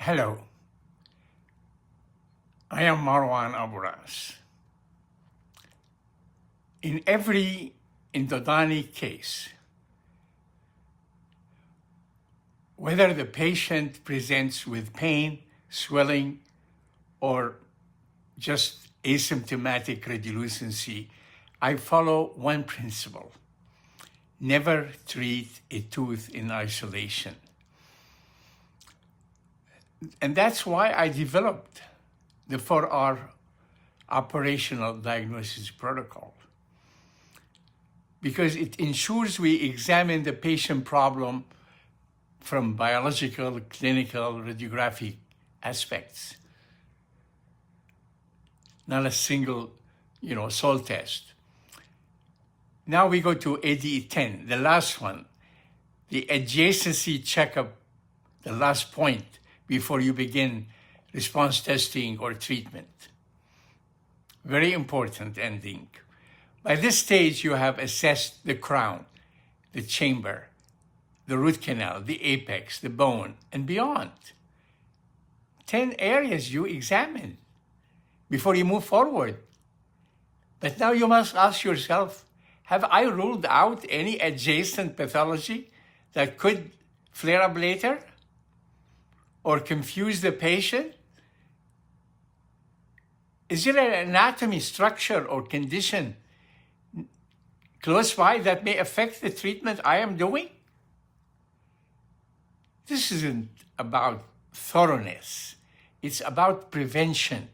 Hello, I am Marwan Aburas. In every endodontic case, whether the patient presents with pain, swelling, or just asymptomatic radiolucency, I follow one principle: never treat a tooth in isolation. And that's why I developed the 4R operational diagnosis protocol, because it ensures we examine the patient problem from biological, clinical, radiographic aspects, not a single, soil test. Now we go to ADI-10, the last one, the adjacency checkup, the last point before you begin response testing or treatment. Very important ending. By this stage, you have assessed the crown, the chamber, the root canal, the apex, the bone, and beyond. 10 areas you examined before you move forward. But now you must ask yourself, have I ruled out any adjacent pathology that could flare up later or confuse the patient? Is there an anatomy, structure, or condition close by that may affect the treatment I am doing? This isn't about thoroughness. It's about prevention,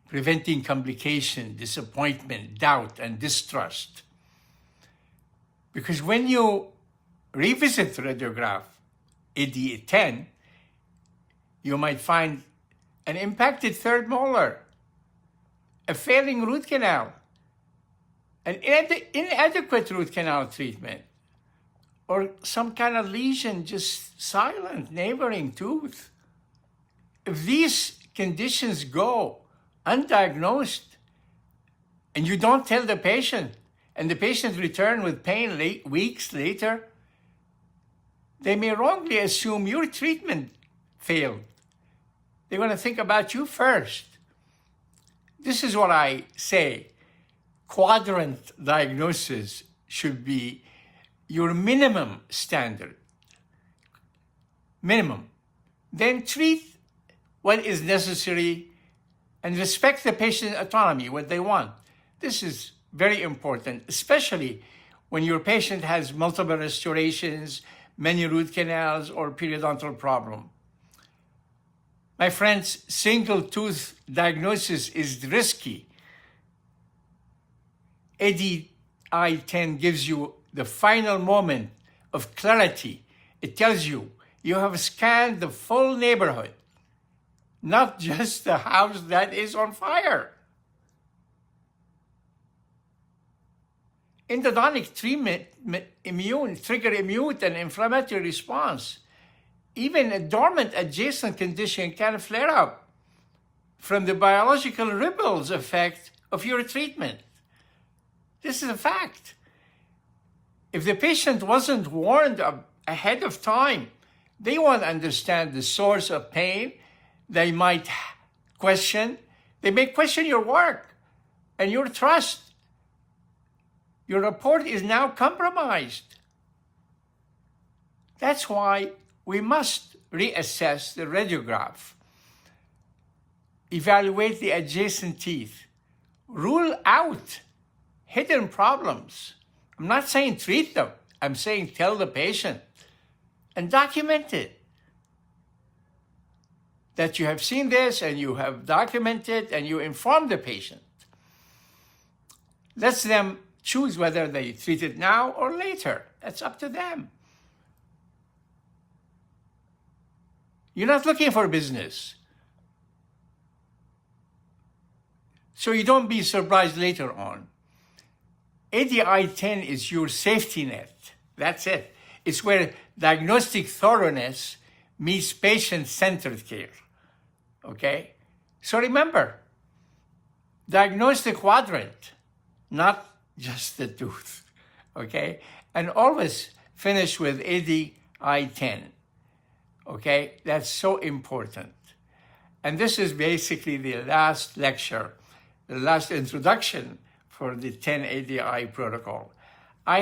preventing complication, disappointment, doubt, and distrust. Because when you revisit the radiograph, ADI-10, you might find an impacted third molar, a failing root canal, an inadequate root canal treatment, or some kind of lesion just silent, neighboring tooth. If these conditions go undiagnosed and you don't tell the patient, and the patient return with pain weeks later, they may wrongly assume your treatment failed. They're going to think about you first. This is what I say. Quadrant diagnosis should be your minimum standard. Minimum. Then treat what is necessary and respect the patient's autonomy, what they want. This is very important, especially when your patient has multiple restorations, many root canals, or periodontal problem. My friends, single tooth diagnosis is risky. ADI-10 gives you the final moment of clarity. It tells you you have scanned the full neighborhood, not just the house that is on fire. Endodontic treatment trigger immune and inflammatory response. Even a dormant adjacent condition can flare up from the biological ripples effect of your treatment. This is a fact. If the patient wasn't warned ahead of time, they won't understand the source of pain. They might question. They may question your work and your trust. Your report is now compromised. That's why we must reassess the radiograph, evaluate the adjacent teeth, rule out hidden problems. I'm not saying treat them. I'm saying tell the patient and document it. That you have seen this and you have documented and you inform the patient. Let them choose whether they treat it now or later. That's up to them. You're not looking for business. So you don't be surprised later on. ADI-10 is your safety net. That's it. It's where diagnostic thoroughness meets patient-centered care. Okay? So remember, diagnose the quadrant, not just the tooth. Okay? And always finish with ADI-10. Okay? That's so important. And this is basically the last lecture, the last introduction for the 10 ADI protocol. I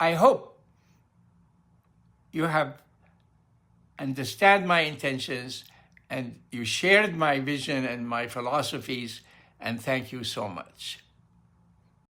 hope you have understand my intentions and you shared my vision and my philosophies, and thank you so much.